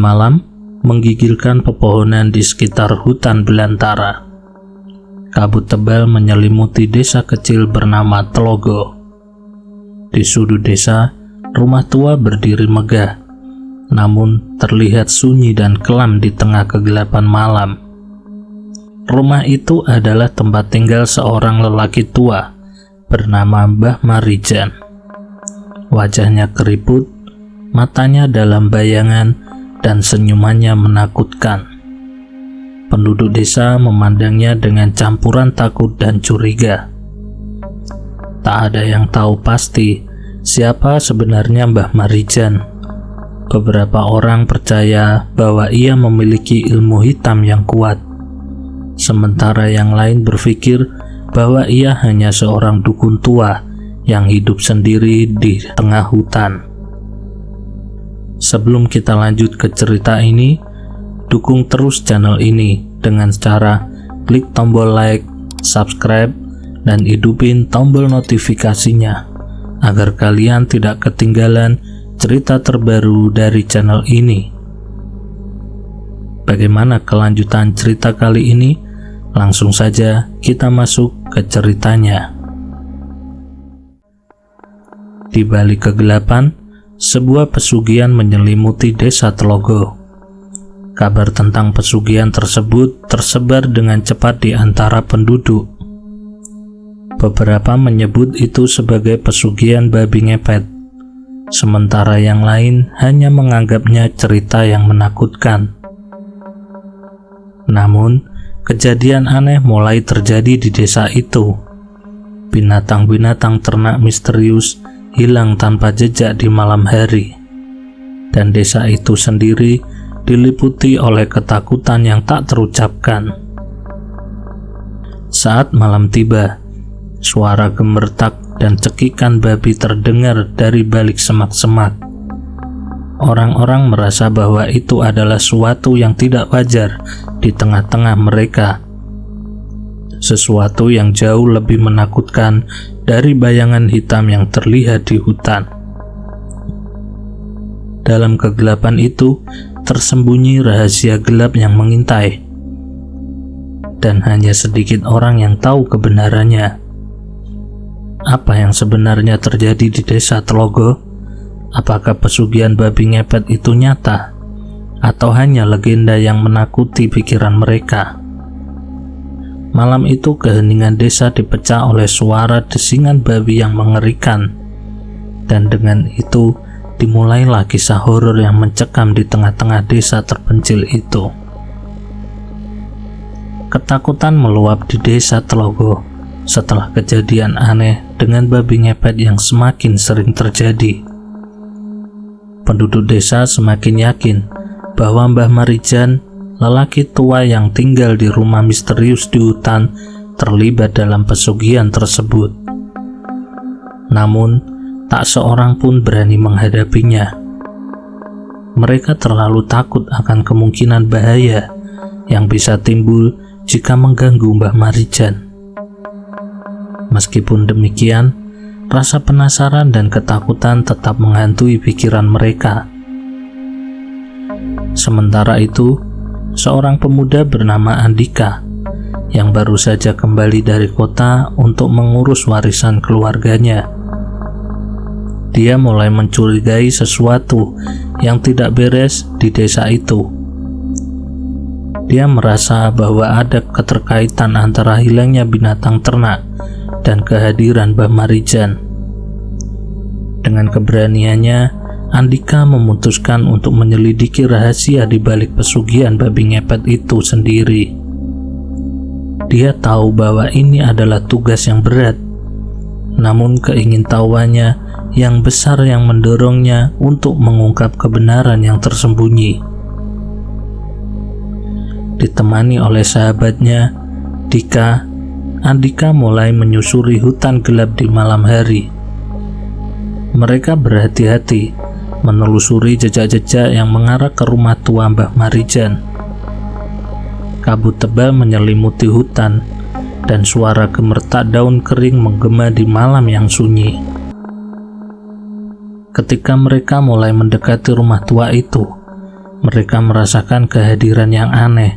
malam menggigilkan pepohonan di sekitar hutan belantara. Kabut tebal menyelimuti desa kecil bernama Tlogo. Di sudut desa, rumah tua berdiri megah, namun terlihat sunyi dan kelam di tengah kegelapan malam. Rumah itu adalah tempat tinggal seorang lelaki tua bernama Mbah Marijan. Wajahnya keriput, matanya dalam bayangan, dan senyumannya menakutkan. Penduduk desa memandangnya dengan campuran takut dan curiga. Tak ada yang tahu pasti siapa sebenarnya Mbah Marijan. Beberapa orang percaya bahwa ia memiliki ilmu hitam yang kuat, sementara yang lain berpikir bahwa ia hanya seorang dukun tua yang hidup sendiri di tengah hutan. Sebelum kita lanjut ke cerita ini, dukung terus channel ini dengan cara klik tombol like, subscribe, dan hidupin tombol notifikasinya agar kalian tidak ketinggalan cerita terbaru dari channel ini. Bagaimana kelanjutan cerita kali ini? Langsung saja kita masuk ke ceritanya. Di balik kegelapan, sebuah pesugihan menyelimuti desa Tlogo. Kabar tentang pesugihan tersebut tersebar dengan cepat di antara penduduk. Beberapa menyebut itu sebagai pesugihan babi ngepet, sementara yang lain hanya menganggapnya cerita yang menakutkan. Namun, kejadian aneh mulai terjadi di desa itu. Binatang-binatang ternak misterius hilang tanpa jejak di malam hari, dan desa itu sendiri diliputi oleh ketakutan yang tak terucapkan. Saat malam tiba, suara gemertak dan cekikan babi terdengar dari balik semak-semak. Orang-orang merasa bahwa itu adalah suatu yang tidak wajar di tengah-tengah mereka. Sesuatu yang jauh lebih menakutkan dari bayangan hitam yang terlihat di hutan. Dalam kegelapan itu, tersembunyi rahasia gelap yang mengintai, dan hanya sedikit orang yang tahu kebenarannya. Apa yang sebenarnya terjadi di desa Tlogo? Apakah pesugihan babi ngepet itu nyata, atau hanya legenda yang menakuti pikiran mereka? Malam itu keheningan desa dipecah oleh suara desingan babi yang mengerikan, dan dengan itu dimulailah kisah horor yang mencekam di tengah-tengah desa terpencil itu. Ketakutan meluap di desa Tlogo setelah kejadian aneh dengan babi ngepet yang semakin sering terjadi. Penduduk desa semakin yakin bahwa Mbah Marijan, lelaki tua yang tinggal di rumah misterius di hutan, terlibat dalam pesugihan tersebut. Namun, tak seorang pun berani menghadapinya. Mereka terlalu takut akan kemungkinan bahaya yang bisa timbul jika mengganggu Mbah Marijan. Meskipun demikian, rasa penasaran dan ketakutan tetap menghantui pikiran mereka. Sementara itu, seorang pemuda bernama Andika yang baru saja kembali dari kota untuk mengurus warisan keluarganya. Dia mulai mencurigai sesuatu yang tidak beres di desa itu. Dia merasa bahwa ada keterkaitan antara hilangnya binatang ternak dan kehadiran Mbah Marijan. Dengan keberaniannya, Andika memutuskan untuk menyelidiki rahasia di balik pesugihan babi ngepet itu sendiri. Dia tahu bahwa ini adalah tugas yang berat, namun keingintahuannya yang besar yang mendorongnya untuk mengungkap kebenaran yang tersembunyi. Ditemani oleh sahabatnya, Dika, Andika mulai menyusuri hutan gelap di malam hari. Mereka berhati-hati menelusuri jejak-jejak yang mengarah ke rumah tua Mbah Marijan. Kabut tebal menyelimuti hutan, dan suara gemertak daun kering menggema di malam yang sunyi. Ketika mereka mulai mendekati rumah tua itu, mereka merasakan kehadiran yang aneh.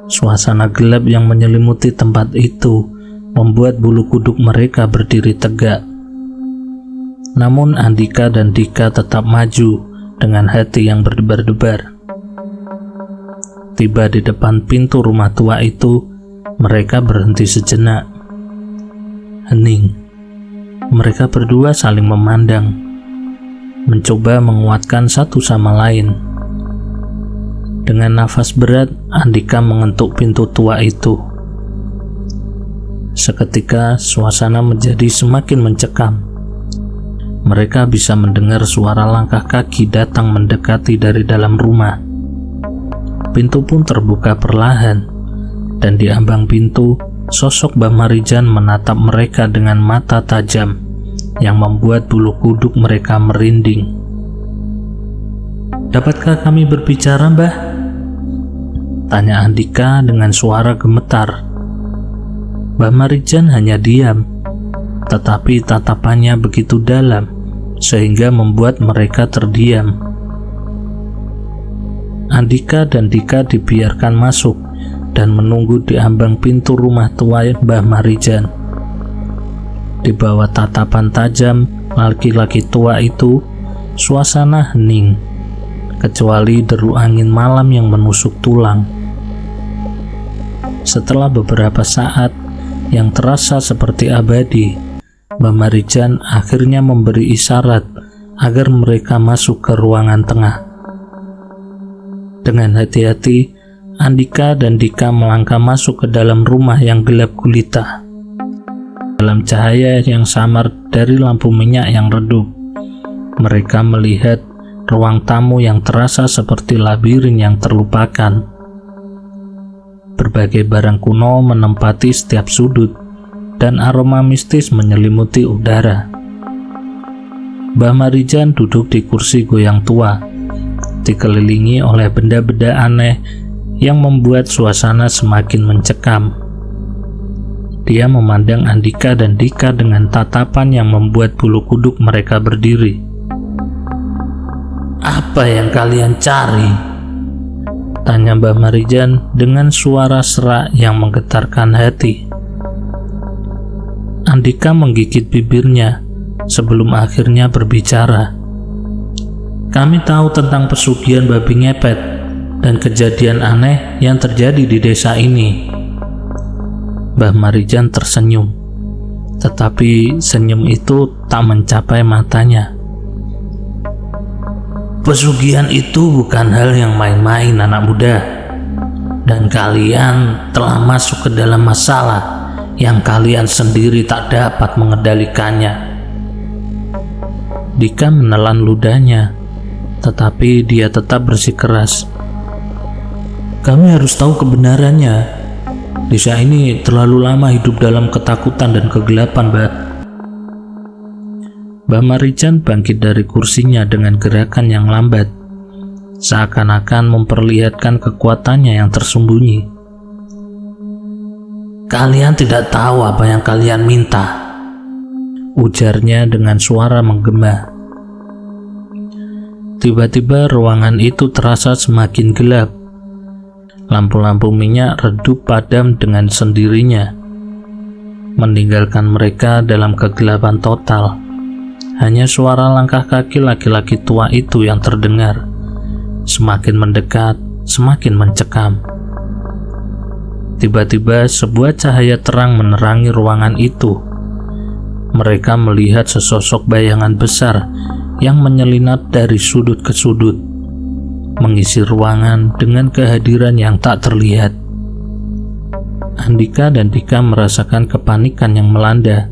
Suasana gelap yang menyelimuti tempat itu membuat bulu kuduk mereka berdiri tegak. Namun Andika dan Dika tetap maju dengan hati yang berdebar-debar. Tiba di depan pintu rumah tua itu, mereka berhenti sejenak. Hening. Mereka berdua saling memandang, mencoba menguatkan satu sama lain. Dengan nafas berat, Andika mengetuk pintu tua itu. Seketika, suasana menjadi semakin mencekam. Mereka bisa mendengar suara langkah kaki datang mendekati dari dalam rumah. Pintu pun terbuka perlahan, dan di ambang pintu, sosok Mbah Marijan menatap mereka dengan mata tajam yang membuat bulu kuduk mereka merinding. "Dapatkah kami berbicara, Mbah?" tanya Andika dengan suara gemetar. Mbah Marijan hanya diam, tetapi tatapannya begitu dalam sehingga membuat mereka terdiam. Andika dan Dika dibiarkan masuk dan menunggu di ambang pintu rumah tua Mbah Marijan. Di bawah tatapan tajam laki-laki tua itu, suasana hening, kecuali deru angin malam yang menusuk tulang. Setelah beberapa saat yang terasa seperti abadi, Mbah Marijan akhirnya memberi isyarat agar mereka masuk ke ruangan tengah. Dengan hati-hati, Andika dan Dika melangkah masuk ke dalam rumah yang gelap gulita. Dalam cahaya yang samar dari lampu minyak yang redup, mereka melihat ruang tamu yang terasa seperti labirin yang terlupakan. Berbagai barang kuno menempati setiap sudut, dan aroma mistis menyelimuti udara. Mbah Marijan duduk di kursi goyang tua, dikelilingi oleh benda-benda aneh yang membuat suasana semakin mencekam. Dia memandang Andika dan Dika dengan tatapan yang membuat bulu kuduk mereka berdiri. "Apa yang kalian cari?" tanya Mbah Marijan dengan suara serak yang menggetarkan hati. Andika menggigit bibirnya sebelum akhirnya berbicara. "Kami tahu tentang pesugihan babi ngepet dan kejadian aneh yang terjadi di desa ini." Mbah Marijan tersenyum, tetapi senyum itu tak mencapai matanya. "Pesugihan itu bukan hal yang main-main, anak muda, dan kalian telah masuk ke dalam masalah yang kalian sendiri tak dapat mengendalikannya." Dika menelan ludahnya, tetapi dia tetap bersikeras. "Kami harus tahu kebenarannya. Desa ini terlalu lama hidup dalam ketakutan dan kegelapan, Mbak." Mbah Marijan bangkit dari kursinya dengan gerakan yang lambat, seakan-akan memperlihatkan kekuatannya yang tersembunyi. "Kalian tidak tahu apa yang kalian minta," ujarnya dengan suara menggema. Tiba-tiba ruangan itu terasa semakin gelap. Lampu-lampu minyak redup padam dengan sendirinya, meninggalkan mereka dalam kegelapan total. Hanya suara langkah kaki laki-laki tua itu yang terdengar, semakin mendekat, semakin mencekam. Tiba-tiba sebuah cahaya terang menerangi ruangan itu. Mereka melihat sesosok bayangan besar yang menyelinap dari sudut ke sudut, mengisi ruangan dengan kehadiran yang tak terlihat. Andika dan Dika merasakan kepanikan yang melanda.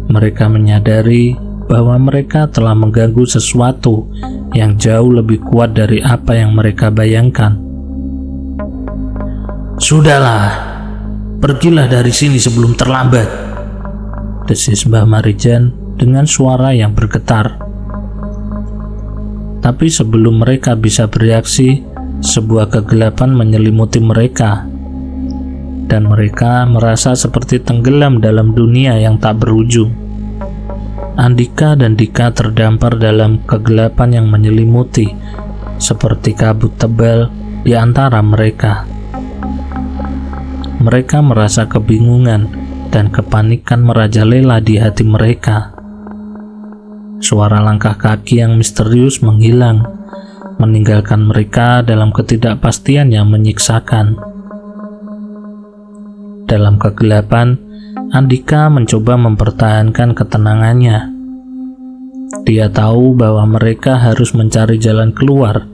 Mereka menyadari bahwa mereka telah mengganggu sesuatu yang jauh lebih kuat dari apa yang mereka bayangkan. "Sudahlah, pergilah dari sini sebelum terlambat," desis Mbah Marijan dengan suara yang bergetar. Tapi sebelum mereka bisa bereaksi, sebuah kegelapan menyelimuti mereka, dan mereka merasa seperti tenggelam dalam dunia yang tak berujung. Andika dan Dika terdampar dalam kegelapan yang menyelimuti, seperti kabut tebal di antara mereka. Mereka merasa kebingungan dan kepanikan merajalela di hati mereka. Suara langkah kaki yang misterius menghilang, meninggalkan mereka dalam ketidakpastian yang menyiksakan. Dalam kegelapan, Andika mencoba mempertahankan ketenangannya. Dia tahu bahwa mereka harus mencari jalan keluar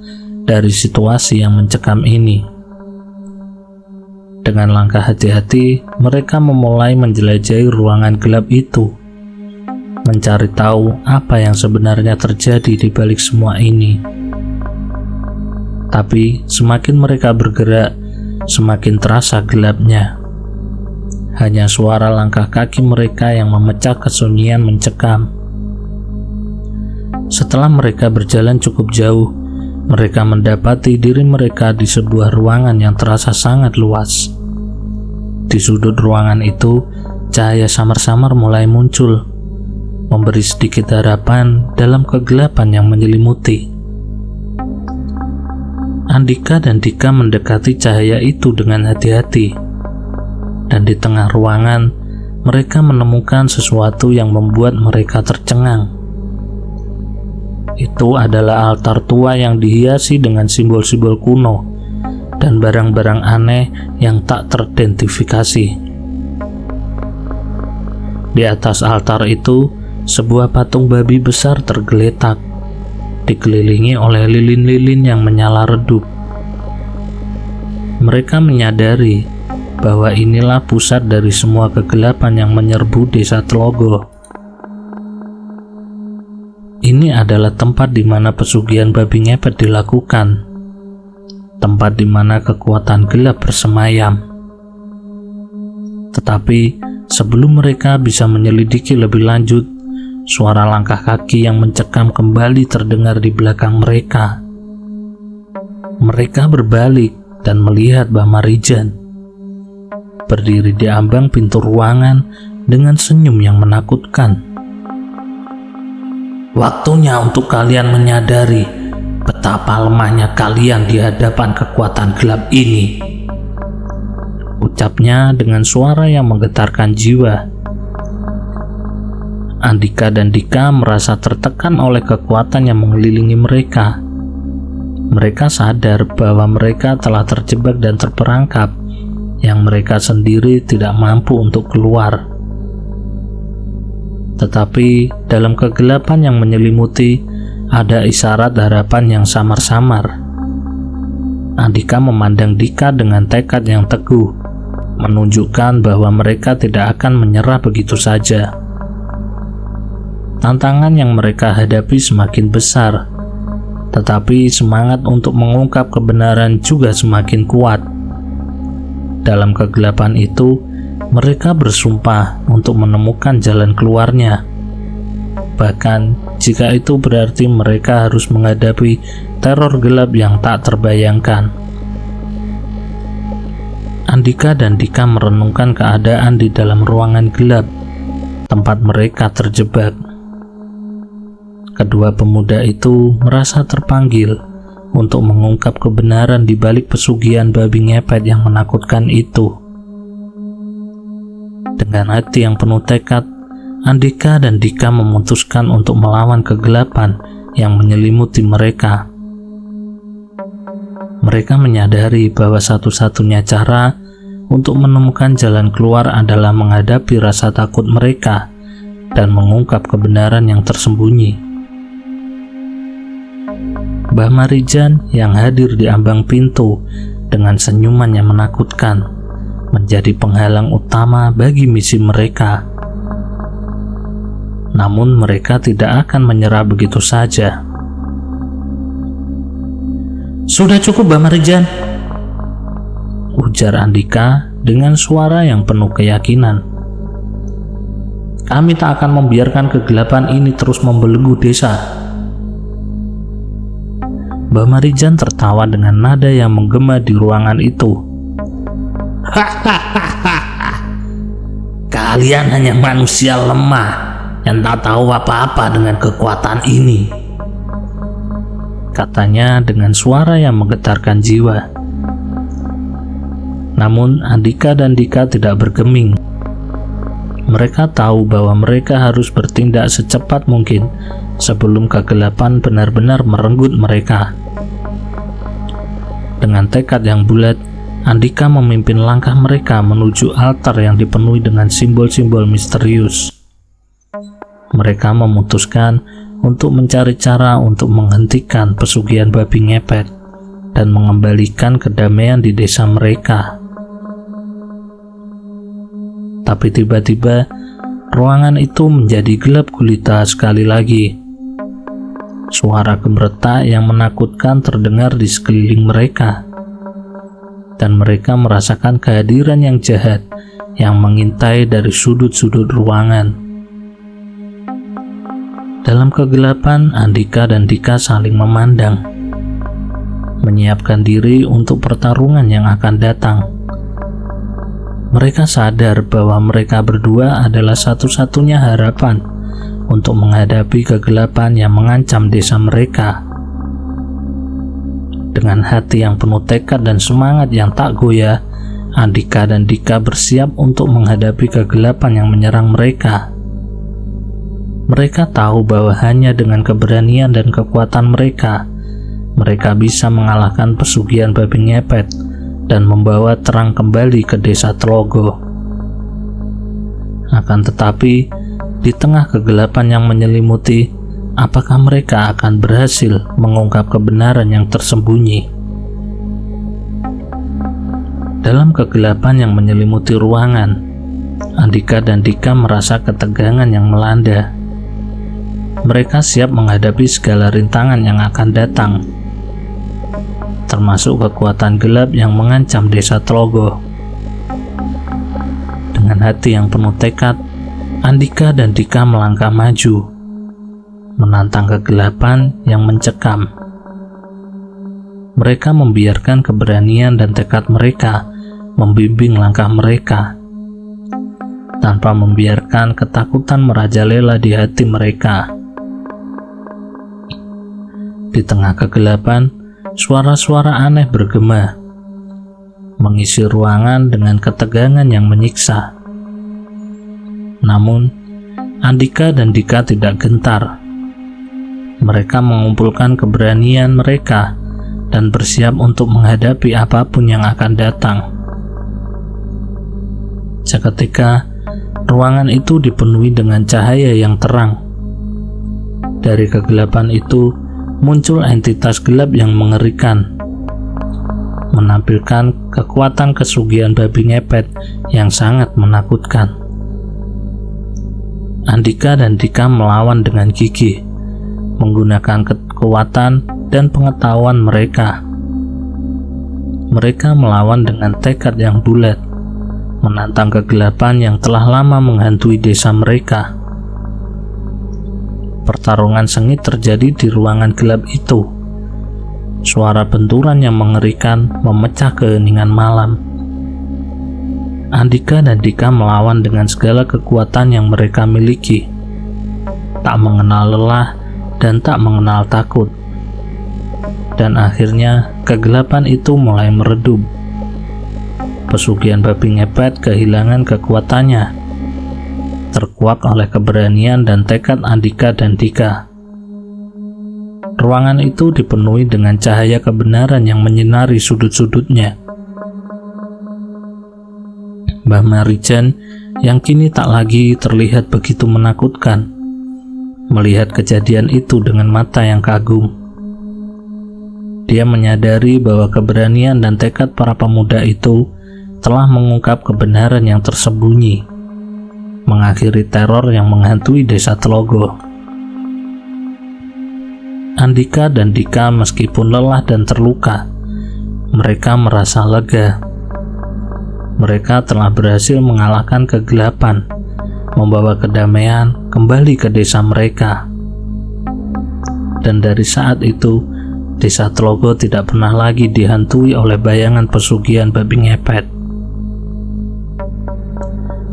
dari situasi yang mencekam ini. Dengan langkah hati-hati, mereka memulai menjelajahi ruangan gelap itu, mencari tahu apa yang sebenarnya terjadi di balik semua ini. Tapi semakin mereka bergerak, semakin terasa gelapnya. Hanya suara langkah kaki mereka yang memecah kesunyian mencekam. Setelah mereka berjalan cukup jauh, mereka mendapati diri mereka di sebuah ruangan yang terasa sangat luas. Di sudut ruangan itu, cahaya samar-samar mulai muncul, memberi sedikit harapan dalam kegelapan yang menyelimuti. Andika dan Dika mendekati cahaya itu dengan hati-hati. Dan di tengah ruangan, mereka menemukan sesuatu yang membuat mereka tercengang. Itu adalah altar tua yang dihiasi dengan simbol-simbol kuno dan barang-barang aneh yang tak teridentifikasi. Di atas altar itu, sebuah patung babi besar tergeletak, dikelilingi oleh lilin-lilin yang menyala redup. Mereka menyadari bahwa inilah pusat dari semua kegelapan yang menyerbu desa Tlogo. Ini adalah tempat di mana pesugihan babi ngepet dilakukan, tempat di mana kekuatan gelap bersemayam. Tetapi sebelum mereka bisa menyelidiki lebih lanjut, suara langkah kaki yang mencekam kembali terdengar di belakang mereka. Mereka berbalik dan melihat Mbah Marijan berdiri di ambang pintu ruangan dengan senyum yang menakutkan. "Waktunya untuk kalian menyadari betapa lemahnya kalian di hadapan kekuatan gelap ini," ucapnya dengan suara yang menggetarkan jiwa. Andika dan Dika merasa tertekan oleh kekuatan yang mengelilingi mereka. Mereka sadar bahwa mereka telah terjebak dan terperangkap, yang mereka sendiri tidak mampu untuk keluar. Tetapi dalam kegelapan yang menyelimuti, ada isyarat harapan yang samar-samar. Andika memandang Dika dengan tekad yang teguh, menunjukkan bahwa mereka tidak akan menyerah begitu saja. Tantangan yang mereka hadapi semakin besar, tetapi semangat untuk mengungkap kebenaran juga semakin kuat. Dalam kegelapan itu, mereka bersumpah untuk menemukan jalan keluarnya. Bahkan jika itu berarti mereka harus menghadapi teror gelap yang tak terbayangkan. Andika dan Dika merenungkan keadaan di dalam ruangan gelap, tempat mereka terjebak. Kedua pemuda itu merasa terpanggil untuk mengungkap kebenaran di balik pesugihan babi ngepet yang menakutkan itu. Dengan hati yang penuh tekad, Andika dan Dika memutuskan untuk melawan kegelapan yang menyelimuti mereka. Mereka menyadari bahwa satu-satunya cara untuk menemukan jalan keluar adalah menghadapi rasa takut mereka dan mengungkap kebenaran yang tersembunyi. Mbah Marijan yang hadir di ambang pintu dengan senyuman yang menakutkan menjadi penghalang utama bagi misi mereka. Namun mereka tidak akan menyerah begitu saja. "Sudah cukup, Mbah Marijan," ujar Andika dengan suara yang penuh keyakinan. "Kami tak akan membiarkan kegelapan ini terus membelenggu desa." Mbah Marijan tertawa dengan nada yang menggema di ruangan itu. "Hahaha, kalian hanya manusia lemah yang tak tahu apa-apa dengan kekuatan ini. katanya dengan suara yang menggetarkan jiwa. Namun Andika dan Dika tidak bergeming. Mereka tahu bahwa mereka harus bertindak secepat mungkin sebelum kegelapan benar-benar merenggut mereka. Dengan tekad yang bulat, Andika memimpin langkah mereka menuju altar yang dipenuhi dengan simbol-simbol misterius. Mereka memutuskan untuk mencari cara untuk menghentikan pesugihan babi ngepet dan mengembalikan kedamaian di desa mereka. Tapi tiba-tiba ruangan itu menjadi gelap gulita sekali lagi. Suara gemeretak yang menakutkan terdengar di sekeliling mereka, dan mereka merasakan kehadiran yang jahat yang mengintai dari sudut-sudut ruangan. Dalam kegelapan, Andika dan Dika saling memandang, menyiapkan diri untuk pertarungan yang akan datang. Mereka sadar bahwa mereka berdua adalah satu-satunya harapan untuk menghadapi kegelapan yang mengancam desa mereka. Dengan hati yang penuh tekad dan semangat yang tak goyah, Andika dan Dika bersiap untuk menghadapi kegelapan yang menyerang mereka. Mereka tahu bahwa hanya dengan keberanian dan kekuatan mereka bisa mengalahkan pesugihan babi ngepet dan membawa terang kembali ke desa Tlogo. Akan tetapi, di tengah kegelapan yang menyelimuti, apakah mereka akan berhasil mengungkap kebenaran yang tersembunyi? Dalam kegelapan yang menyelimuti ruangan, Andika dan Dika merasa ketegangan yang melanda. Mereka siap menghadapi segala rintangan yang akan datang, termasuk kekuatan gelap yang mengancam desa Tlogo. Dengan hati yang penuh tekad, Andika dan Dika melangkah maju, menantang kegelapan yang mencekam. Mereka membiarkan keberanian dan tekad mereka membimbing langkah mereka, tanpa membiarkan ketakutan merajalela di hati mereka. Di tengah kegelapan, suara-suara aneh bergema, mengisi ruangan dengan ketegangan yang menyiksa. Namun, Andika dan Dika tidak gentar. Mereka mengumpulkan keberanian mereka dan bersiap untuk menghadapi apapun yang akan datang. Seketika, ruangan itu dipenuhi dengan cahaya yang terang. Dari kegelapan itu, muncul entitas gelap yang mengerikan, menampilkan kekuatan kesugihan babi ngepet yang sangat menakutkan. Andika dan Dika melawan dengan gigih, menggunakan kekuatan dan pengetahuan mereka. Mereka melawan dengan tekad yang bulat, menantang kegelapan yang telah lama menghantui desa mereka. Pertarungan sengit terjadi di ruangan gelap itu. Suara benturan yang mengerikan memecah keheningan malam. Andika dan Dika melawan dengan segala kekuatan yang mereka miliki, tak mengenal lelah dan tak mengenal takut. Dan akhirnya kegelapan itu mulai meredup. Pesugihan babi ngepet kehilangan kekuatannya, terkuak oleh keberanian dan tekad Andika dan Dika. Ruangan itu dipenuhi dengan cahaya kebenaran yang menyinari sudut-sudutnya. Mbah Marijan yang kini tak lagi terlihat begitu menakutkan, melihat kejadian itu dengan mata yang kagum. Dia menyadari bahwa keberanian dan tekad para pemuda itu telah mengungkap kebenaran yang tersembunyi, mengakhiri teror yang menghantui desa Tlogo. Andika dan Dika meskipun lelah dan terluka, mereka merasa lega. Mereka telah berhasil mengalahkan kegelapan, membawa kedamaian kembali ke desa mereka. Dan dari saat itu, desa Tlogo tidak pernah lagi dihantui oleh bayangan pesugihan babi ngepet.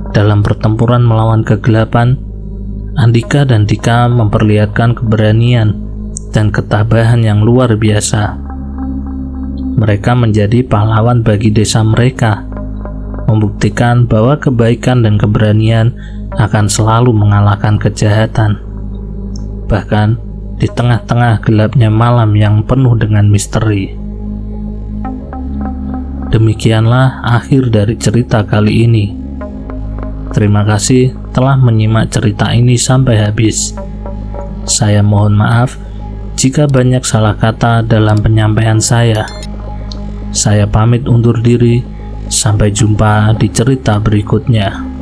Dalam pertempuran melawan kegelapan, Andika dan Dika memperlihatkan keberanian, dan ketabahan yang luar biasa. Mereka menjadi pahlawan bagi desa mereka, membuktikan bahwa kebaikan dan keberanian akan selalu mengalahkan kejahatan. Bahkan di tengah-tengah gelapnya malam yang penuh dengan misteri. Demikianlah akhir dari cerita kali ini. Terima kasih telah menyimak cerita ini sampai habis. Saya mohon maaf jika banyak salah kata dalam penyampaian saya. Saya pamit undur diri. Sampai jumpa di cerita berikutnya.